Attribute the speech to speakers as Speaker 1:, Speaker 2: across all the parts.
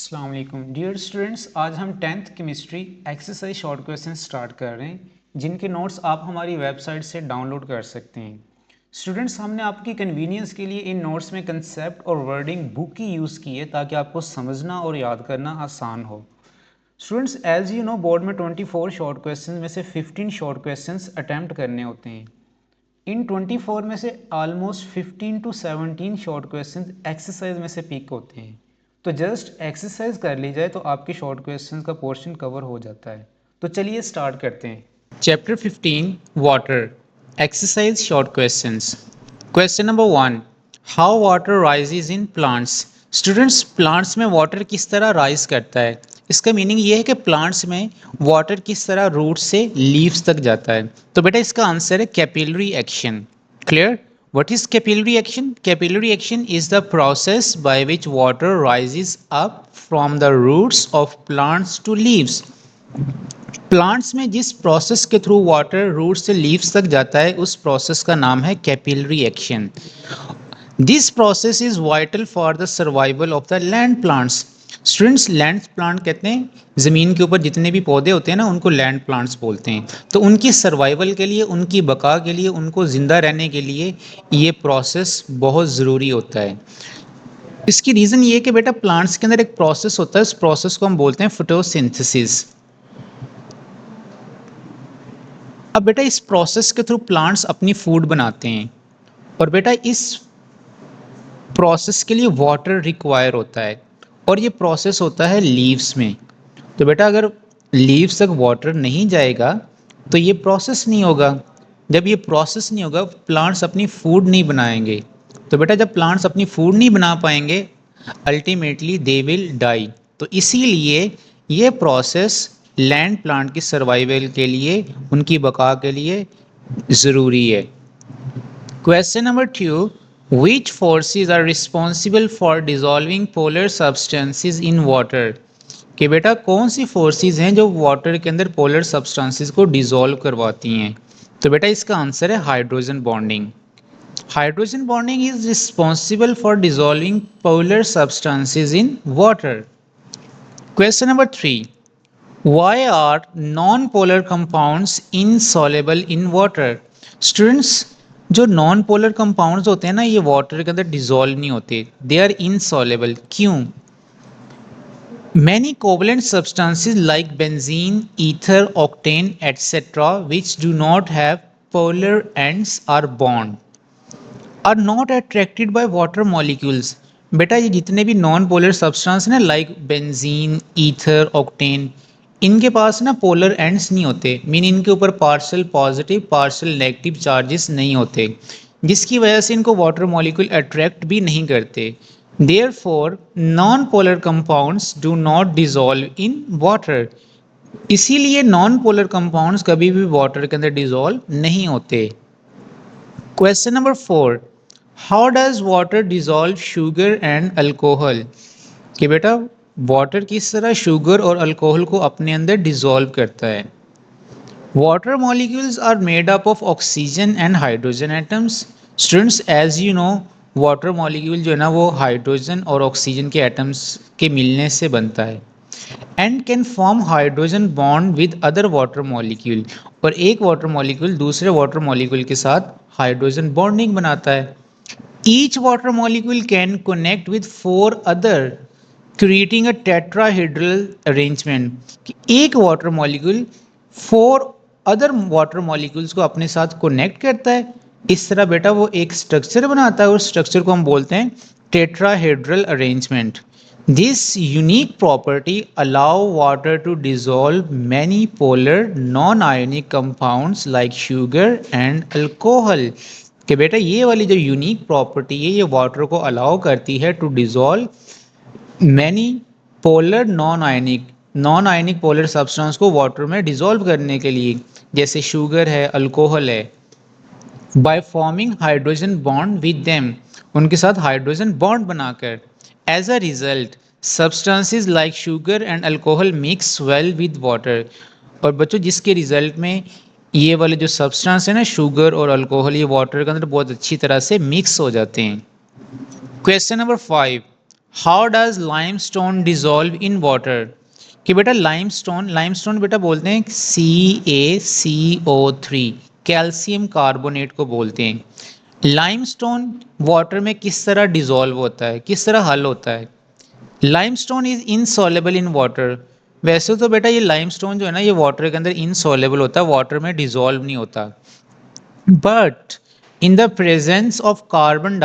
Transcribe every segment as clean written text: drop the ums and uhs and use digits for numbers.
Speaker 1: अस्सलाम वालेकुम dear students, आज हम 10th chemistry exercise short question start कर रहे हैं जिनके नोट्स आप हमारी वेबसाइट से डाउनलोड कर सकते हैं। स्टूडेंट्स, हमने आपकी कन्वीनियंस के लिए इन नोट्स में कंसेप्ट और वर्डिंग बुक की यूज़ की है ताकि आपको समझना और याद करना आसान हो। Students, as you know, board में 24 शॉर्ट क्वेश्चन में से 15 शॉर्ट क्वेश्चन अटैम्प्ट करने होते हैं। इन 24 में से almost 15 to 17 short question exercise में से पिक होते हैं। तो जस्ट एक्सरसाइज कर ली जाए तो आपके शॉर्ट क्वेश्चन का पोर्शन कवर हो जाता है। तो चलिए स्टार्ट करते हैं। Chapter 15 water exercise short questions. Question number 1, how water rises in plants. Students, plants में वाटर किस तरह राइज करता है? इसका मीनिंग ये है कि प्लांट्स में वाटर किस तरह रूट से लीव्स तक जाता है। तो बेटा इसका आंसर है capillary action. Clear? What is capillary action? Capillary action is the process by which water rises up from the roots of plants to leaves. Plants में जिस प्रोसेस के थ्रू वाटर रूट से लीव्स तक जाता है उस process का नाम है capillary action. This process is vital for the survival of the land plants. Students, land plant कहते हैं ज़मीन के ऊपर जितने भी पौधे होते हैं ना, उनको लैंड प्लांट्स बोलते हैं। तो उनकी सर्वाइवल के लिए, उनकी बका के लिए, उनको ज़िंदा रहने के लिए ये प्रोसेस बहुत ज़रूरी होता है। इसकी रीज़न ये है कि बेटा प्लांट्स के अंदर एक प्रोसेस होता है, उस प्रोसेस को हम बोलते हैं फोटोसिंथेसिस। अब बेटा इस प्रोसेस के थ्रू प्लांट्स अपनी फूड बनाते हैं और बेटा इस प्रोसेस के लिए वाटर रिक्वायर होता है और ये प्रोसेस होता है लीव्स में। तो बेटा अगर लीव्स तक वाटर नहीं जाएगा तो ये प्रोसेस नहीं होगा। जब ये प्रोसेस नहीं होगा, प्लांट्स अपनी फूड नहीं बनाएंगे। तो बेटा जब प्लांट्स अपनी फूड नहीं बना पाएंगे, अल्टीमेटली दे विल डाई। तो इसीलिए ये प्रोसेस लैंड प्लांट की सर्वाइवल के लिए, उनकी बका के लिए ज़रूरी है। Question number 2, which forces are responsible for dissolving polar substances in water? कि बेटा कौन सी फोर्सेस हैं जो वाटर के अंदर पोलर सब्सटेंसेस को डिसॉल्व करवाती हैं? तो बेटा इसका आंसर है hydrogen bonding. Hydrogen bonding is responsible for dissolving polar substances in water. Question number 3, why are non-polar compounds insoluble in water? Students, जो नॉन पोलर कंपाउंड्स होते हैं ना, ये वाटर के अंदर डिसॉल्व नहीं होते, दे आर इनसॉलेबल। क्यों? Many covalent substances like benzene, ether, octane, etc., which do not have polar ends or bond, are not attracted by water molecules. बेटा ये जितने भी नॉन पोलर सब्सटेंस हैं ना, लाइक बेंजीन, ईथर, ऑक्टेन, इनके पास ना polar ends नहीं होते। मीन इनके ऊपर partial positive partial negative charges नहीं होते, जिसकी वजह से इनको वाटर मॉलिक्यूल अट्रैक्ट भी नहीं करते। Therefore non polar compounds do not dissolve in water. इसीलिए नॉन पोलर कंपाउंड्स कभी भी वाटर के अंदर डिसॉल्व नहीं होते। Question number 4, how does water dissolve sugar and alcohol? कि बेटा वाटर किस तरह शुगर और अल्कोहल को अपने अंदर डिसॉल्व करता है। Water molecules are made up of oxygen and hydrogen atoms. Students, as you know, water molecule जो है ना वो हाइड्रोजन और ऑक्सीजन के एटम्स के मिलने से बनता है and can form hydrogen bond with other water molecule. और एक वाटर मॉलिक्यूल दूसरे वाटर मॉलिक्यूल के साथ हाइड्रोजन बॉन्डिंग बनाता है। Each water molecule can connect with 4 other, creating a tetrahedral arrangement. कि एक water molecule 4 other water molecules को अपने साथ कनेक्ट करता है। इस तरह बेटा वो एक स्ट्रक्चर बनाता है, उस स्ट्रक्चर को हम बोलते हैं tetrahedral arrangement. This unique property allow water to dissolve many polar non-ionic compounds like sugar and alcohol। कि बेटा ये वाली जो यूनिक प्रॉपर्टी है ये वाटर को अलाउ करती है to dissolve many polar non ionic polar substance को वाटर में डिसॉल्व करने के लिए, जैसे शुगर है, अल्कोहल है, by forming hydrogen bond with them, उनके साथ हाइड्रोजन बॉन्ड बनाकर। As a result substances like sugar and alcohol mix well with water. और बच्चों जिसके रिजल्ट में ये वाले जो सब्सटेंस है ना, शुगर और अल्कोहल, ये वाटर के अंदर बहुत अच्छी तरह से मिक्स हो जाते हैं। Question number 5, how does limestone dissolve in water? कि बेटा लाइमस्टोन बेटा बोलते हैं CaCO3, कैल्शियम कार्बोनेट को बोलते हैं। लाइमस्टोन वाटर में किस तरह डिजोल्व होता है, किस तरह हल होता है? Limestone is insoluble in water. वैसे तो बेटा ये लाइमस्टोन जो है ना ये वाटर के अंदर इनसॉलेबल होता है, वाटर में डिजोल्व नहीं होता। But in the presence of carbon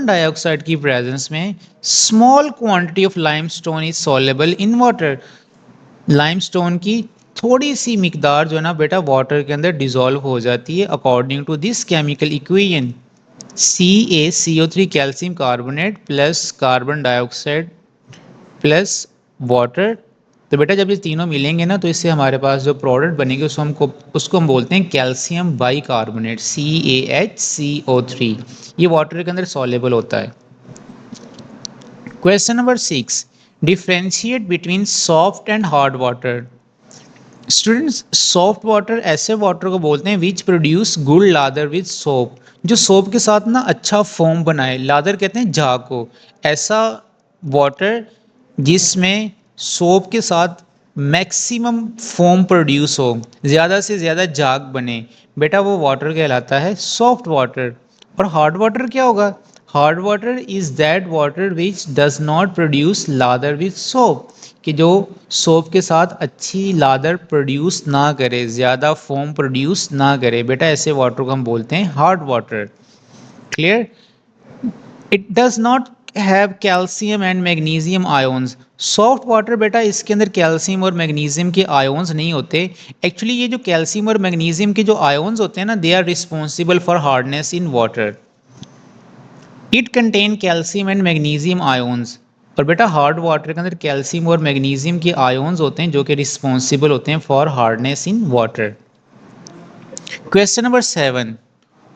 Speaker 1: dioxide की प्रेजेंस में small quantity of limestone is soluble in water. Limestone की थोड़ी सी मिकदार जो है ना बेटा वाटर के अंदर डिजोल्व हो जाती है according to this chemical equation CaCO3 calcium carbonate plus carbon dioxide plus water. तो बेटा जब ये तीनों मिलेंगे ना तो इससे हमारे पास जो प्रोडक्ट बनेगी उसको हम बोलते हैं कैल्शियम बाई कार्बोनेट CaHCO3। ये वाटर के अंदर सॉलेबल होता है। Question number 6, differentiate between soft and hard water. Students, soft water ऐसे वाटर को बोलते हैं which produce good lather with soap, जो सोप के साथ ना अच्छा फोम बनाए। लादर कहते हैं झाग को। ऐसा वाटर जिसमें सोप के साथ मैक्सिमम फोम प्रोड्यूस हो, ज़्यादा से ज़्यादा झाग बने, बेटा वो वाटर कहलाता है सॉफ्ट वाटर। और हार्ड वाटर क्या होगा? Hard water is that water which does not produce lather with soap, कि जो सोप के साथ अच्छी लादर प्रोड्यूस ना करे, ज़्यादा फोम प्रोड्यूस ना करे, बेटा ऐसे वाटर को हम बोलते हैं hard water. Clear? It does not have calcium and magnesium ions. Soft water बेटा इसके अंदर कैल्शियम और मैग्नीशियम के आयोन्स नहीं होते। एक्चुअली ये जो कैल्शियम और मैग्नीशियम के जो आयोन्स होते हैं ना they are responsible for hardness in water. It contain calcium and magnesium ions. और बेटा हार्ड वाटर के अंदर कैल्शियम और मैग्नीशियम के आयोन्स होते हैं जो कि रिस्पॉन्सिबल होते हैं for hardness in water. Question number 7,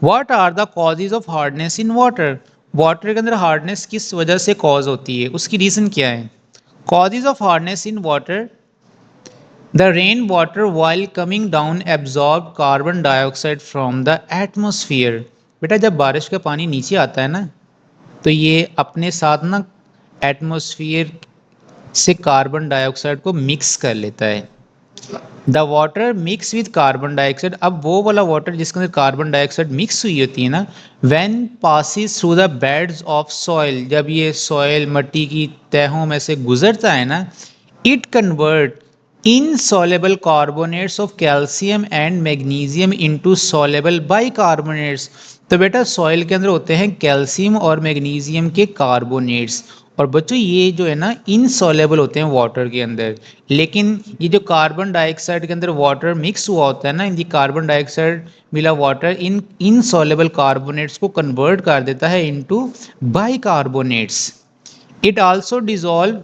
Speaker 1: what are the causes of hardness in water? Water के अंदर हार्डनेस किस वजह से कॉज होती है, उसकी रीजन क्या है? Causes of hardness in water, the rain water while coming down absorb carbon dioxide from the atmosphere. बेटा जब बारिश का पानी नीचे आता है ना तो ये अपने साथ ना एटमॉस्फेयर से कार्बन डाइऑक्साइड को मिक्स कर लेता है। The water mix with carbon dioxide, अब वो वाला वाटर जिसके अंदर कार्बन डाइऑक्साइड मिक्स हुई होती है ना, when passes through the beds of soil, जब ये सॉइल मट्टी की तहों में से गुजरता है ना, it convert insoluble carbonates of calcium and magnesium into soluble bicarbonates। तो बेटा सॉइल के अंदर होते हैं कैल्शियम और मैग्नीशियम के कार्बोनेट्स, और बच्चों ये जो है ना इनसॉलेबल होते हैं वाटर के अंदर। लेकिन ये जो कार्बन डाइऑक्साइड के अंदर वाटर मिक्स हुआ होता है ना, ये कार्बन डाइऑक्साइड मिला वाटर इन इनसॉलेबल कार्बोनेट्स को कन्वर्ट कर देता है into bicarbonates. It also dissolve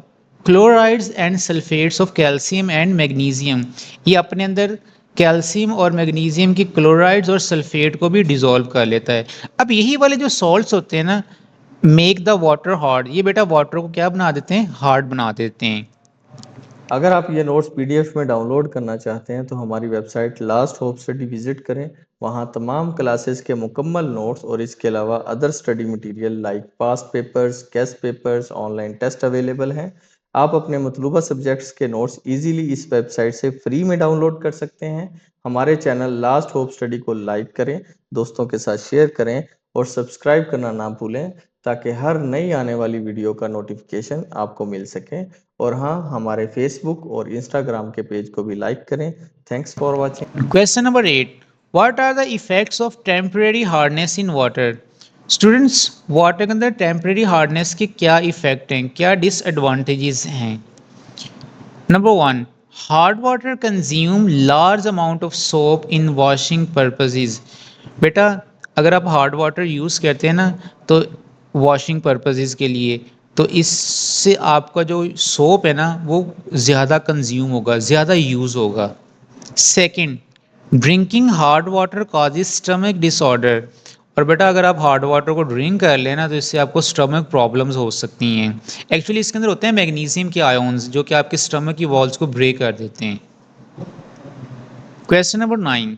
Speaker 1: chlorides and sulphates of calcium and magnesium, ये अपने अंदर कैल्शियम और मैग्नीशियम की क्लोराइड्स और सल्फेट को भी डिजॉल्व कर लेता है। अब यही वाले जो सॉल्ट्स होते हैं ना मेक द वाटर हार्ड, ये बेटा वाटर को क्या बना देते हैं? हार्ड बना देते हैं।
Speaker 2: अगर आप ये नोट्स पीडीएफ में डाउनलोड करना चाहते हैं तो हमारी website last hope study visit करें। वहाँ तमाम क्लासेस के मुकम्मल नोट्स और इसके अलावा other study material like past papers, guess papers, online test available हैं। आप अपने मतलूबा सब्जेक्ट्स के नोट्स इजीली इस वेबसाइट से फ्री में डाउनलोड कर सकते हैं। हमारे चैनल लास्ट होप स्टडी को लाइक करें, दोस्तों के साथ शेयर करें और सब्सक्राइब करना ना भूलें ताकि हर नई आने वाली वीडियो का नोटिफिकेशन आपको मिल सके। और हाँ, हमारे फेसबुक और इंस्टाग्राम के पेज को भी लाइक करें। Thanks for watching.
Speaker 1: Question number 8, what are the effects of temporary hardness in water? Students, water के अंदर टेम्परेरी हार्डनेस के क्या इफेक्ट हैं, क्या डिसएडवांटेजेस हैं? Number 1, hard water consume large amount of soap in washing purposes. बेटा अगर आप हार्ड वाटर यूज़ करते हैं ना तो वॉशिंग पर्पसेस के लिए, तो इससे आपका जो सोप है ना वो ज़्यादा कंज्यूम होगा, ज़्यादा यूज़ होगा। Second, drinking hard water causes stomach disorder. और बेटा अगर आप हार्ड वाटर को ड्रिंक कर लेना तो इससे आपको स्टमक प्रॉब्लम्स हो सकती हैं। एक्चुअली इसके अंदर होते हैं मैग्नीशियम के आयोन्स जो कि आपके स्टमक की वॉल्स को ब्रेक कर देते हैं। Question number 9,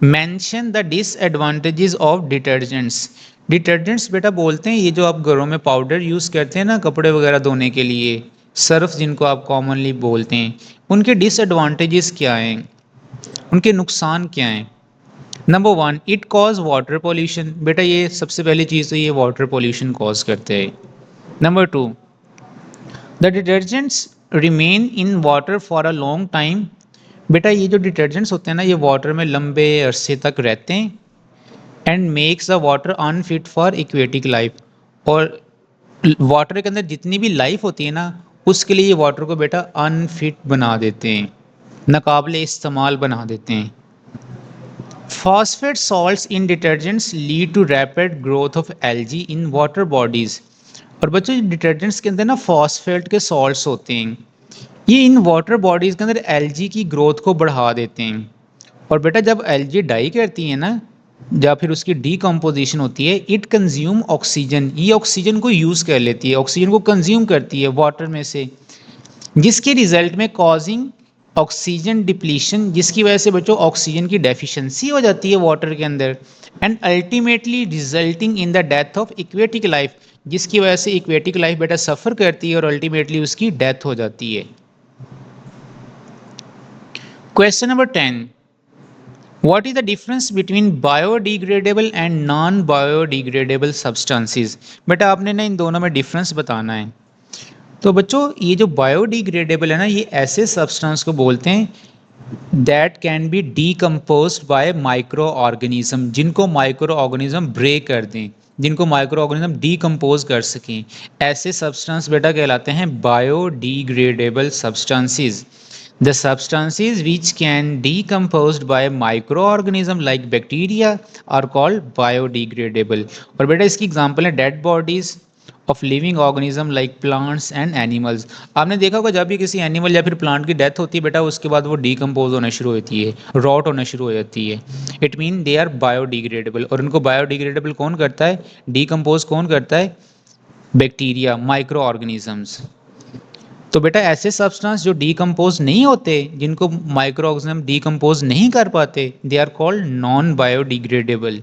Speaker 1: mention the disadvantages of detergents. Detergents बेटा बोलते हैं ये जो आप घरों में पाउडर यूज़ करते हैं ना कपड़े वगैरह धोने के लिए, सर्फ जिनको आप कॉमनली बोलते हैं, उनके डिसएडवांटेजेस क्या हैं, उनके नुकसान क्या हैं। Number one, it cause water pollution. बेटा ये सबसे पहली चीज़ तो ये वाटर पॉल्यूशन कॉज करते हैं। Number two, the detergents remain in water for a long time. बेटा ये जो डिटर्जेंट्स होते हैं ना ये वाटर में लंबे अरसे तक रहते हैं। And makes the water unfit for aquatic life. और वाटर के अंदर जितनी भी लाइफ होती है ना उसके लिए ये वाटर को बेटा अनफिट बना देते हैं, नाकाबिले इस्तेमाल बना देते हैं। Phosphate salts in detergents lead to rapid growth of algae in water bodies. और बच्चों डिटर्जेंट्स के अंदर ना फॉस्फेट के सॉल्ट्स होते हैं, ये इन वाटर बॉडीज के अंदर एल्गी की ग्रोथ को बढ़ा देते हैं। और बेटा जब एल्गी डाई करती है ना या फिर उसकी डीकम्पोजिशन होती है, इट कंज्यूम ऑक्सीजन, ये ऑक्सीजन को यूज़ कर लेती है, ऑक्सीजन को कंज्यूम करती है वाटर में से, जिसके रिजल्ट में कॉजिंग ऑक्सीजन डिप्लीशन, जिसकी वजह से बच्चों ऑक्सीजन की डेफिशिएंसी हो जाती है वाटर के अंदर। And ultimately resulting in the death of aquatic life, जिसकी वजह से इक्वेटिक लाइफ बेटा सफ़र करती है और अल्टीमेटली उसकी डेथ हो जाती है। Question number 10, What is the difference between biodegradable and non-biodegradable substances? बेटा आपने ना इन दोनों में डिफरेंस बताना है। तो बच्चों ये जो बायोडिग्रेडेबल है ना ये ऐसे सब्सटेंस को बोलते हैं that can be decomposed by microorganism, जिनको माइक्रो ऑर्गेनिज्म ब्रेक कर दें, जिनको माइक्रो ऑर्गेनिज्म डीकम्पोज कर सकें, ऐसे सब्सटेंस बेटा कहलाते हैं biodegradable substances. The substances which can decomposed by microorganism like bacteria are called biodegradable। और बेटा इसकी एग्जांपल है dead bodies of living organism like plants and animals. आपने देखा होगा जब भी किसी एनिमल या फिर प्लांट की डेथ होती है बेटा उसके बाद वो डीकम्पोज होना शुरू होती है, रॉट होना शुरू हो जाती है। It mean they are biodegradable. और उनको बायोडिग्रेडेबल कौन करता है, डीकम्पोज कौन करता है, बैक्टीरिया, माइक्रो ऑर्गेनिजम्स। तो बेटा ऐसे सब्सटेंस जो डीकम्पोज नहीं होते, जिनको माइक्रो ऑर्गेनिज्म डीकम्पोज नहीं कर पाते, they are called non biodegradable.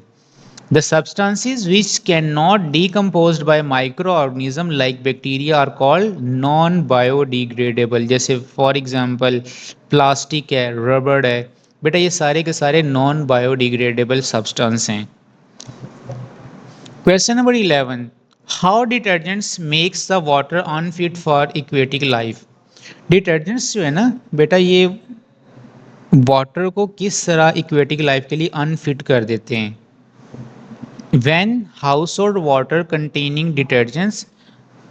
Speaker 1: The substances which cannot decomposed by microorganism like bacteria are called non biodegradable। जैसे फॉर एग्जांपल प्लास्टिक है, रबड़ है, बेटा ये सारे के सारे नॉन बायोडिग्रेडेबल सब्सटेंस हैं। Question number 11, how detergents makes the water unfit for aquatic life. Detergents जो है ना बेटा ये वाटर को किस तरह एक्वेटिक लाइफ के लिए अनफिट कर देते हैं। When house hold water containing detergents,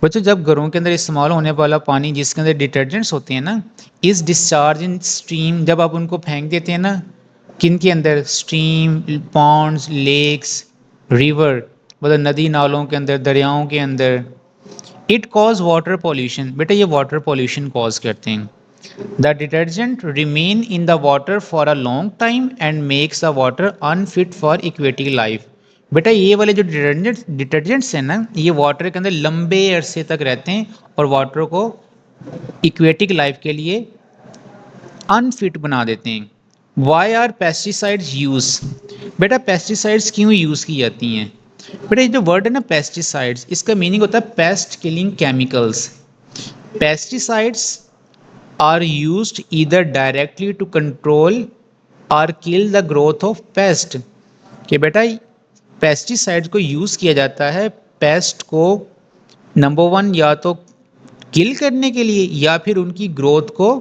Speaker 1: बच्चों जब घरों के अंदर इस्तेमाल होने वाला पानी जिसके अंदर डिटर्जेंट्स होते हैं ना, इस डिस्चार्ज इन स्ट्रीम, जब आप उनको फेंक देते हैं ना किन के अंदर, स्ट्रीम, पॉन्ड्स, लेक्स, रिवर, मतलब नदी नालों के अंदर, दरियाओं के अंदर, इट कॉज वाटर पॉल्यूशन। बेटा ये वाटर पॉल्यूशन कॉज करते हैं। The detergent remain in the water for a long time and makes the water unfit for aquatic life. बेटा ये वाले जो डिटर्जेंट्स हैं ना ये वाटर के अंदर लंबे अरसे तक रहते हैं और वाटर को एक्वेटिक लाइफ के लिए अनफिट बना देते हैं। वाई आर पेस्टिसाइड्स यूज, बेटा पेस्टिसाइड्स क्यों यूज़ की जाती हैं। बेटा ये जो वर्ड है ना पेस्टिसाइड्स, इसका मीनिंग होता है paste killing chemicals. Pesticides are used either directly to control or kill the growth of pest। कि बेटा पेस्टिसाइड को यूज़ किया जाता है पेस्ट को नंबर वन या तो किल करने के लिए या फिर उनकी ग्रोथ को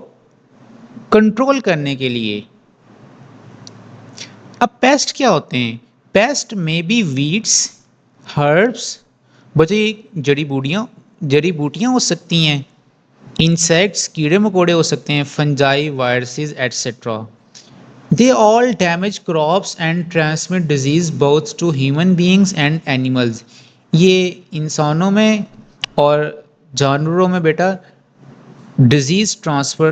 Speaker 1: कंट्रोल करने के लिए। अब पेस्ट क्या होते हैं, पेस्ट में बी वीड्स, हर्ब्स, बच्चे जड़ी बूटियाँ हो सकती हैं, इंसेक्ट्स, कीड़े मकोड़े हो सकते हैं, fungi, viruses etcetera. They all damage crops and transmit disease both to human beings and animals. ये इंसानों में और जानवरों में बेटा डिजीज ट्रांसफ़र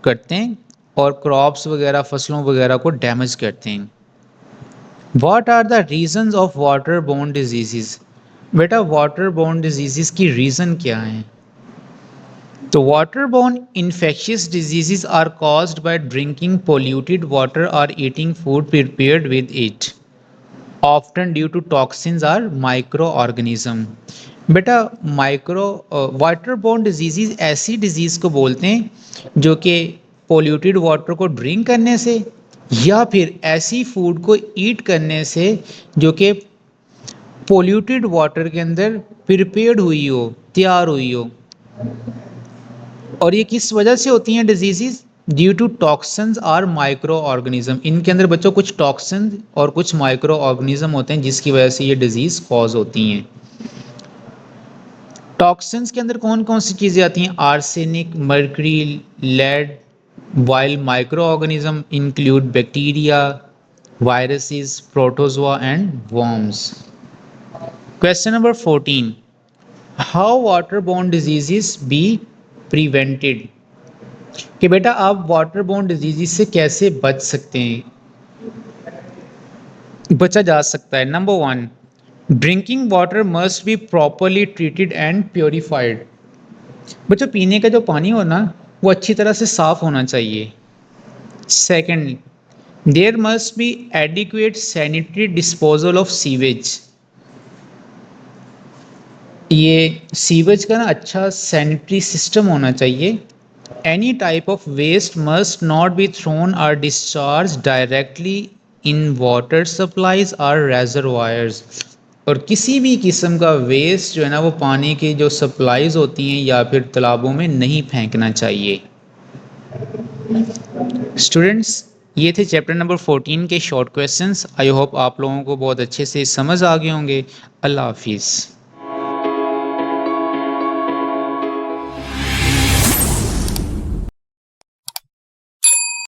Speaker 1: करते हैं और क्रॉप्स वगैरह, फसलों वगैरह को डैमेज करते हैं। What are the reasons of water borne diseases. बेटा वाटर बोर्न डिजीजेस की रीज़न क्या है। तो waterborne infectious diseases are caused by drinking polluted water or eating food prepared with it, often due to toxins or microorganism. बेटा micro waterborne disease ऐसी disease को बोलते हैं जो कि पोल्यूटेड वाटर को ड्रिंक करने से या फिर ऐसी फूड को ईट करने से जो कि पोल्यूटेड वाटर के अंदर प्रिपेयर्ड हुई हो, तैयार हुई हो। और ये किस वजह से होती हैं डिजीज़? ड्यू टू टॉक्सिन्स और माइक्रो ऑर्गेनिज्म। इनके अंदर बच्चों कुछ टॉक्सिन और कुछ माइक्रो ऑर्गेनिज्म होते हैं जिसकी वजह से ये डिजीज़ कॉज होती हैं। टॉक्सिन्स के अंदर कौन कौन सी चीज़ें आती हैं? Arsenic, mercury, lead, while microorganisms include bacteria, viruses, protozoa and worms. Question number 14. How waterborne diseases be prevented? कि बेटा आप waterborne diseases से कैसे बच सकते हैं, बचा जा सकता है? Number 1, drinking water must be properly treated and purified. बच्चों पीने का जो पानी हो ना वो अच्छी तरह से साफ होना चाहिए। Second, there must be adequate sanitary disposal of sewage. ये सीवेज का ना अच्छा सैनिटरी सिस्टम होना चाहिए। Any type of waste must not be thrown और discharge directly in water supplies और रेजरवायर्स। और किसी भी किस्म का वेस्ट जो है ना वो पानी की जो सप्लाईज होती हैं या फिर तालाबों में नहीं फेंकना चाहिए। स्टूडेंट्स, ये थे चैप्टर नंबर 14 के शॉर्ट क्वेश्चंस। आई होप आप लोगों को बहुत अच्छे से समझ आ गए होंगे। अल्लाह हाफिज़।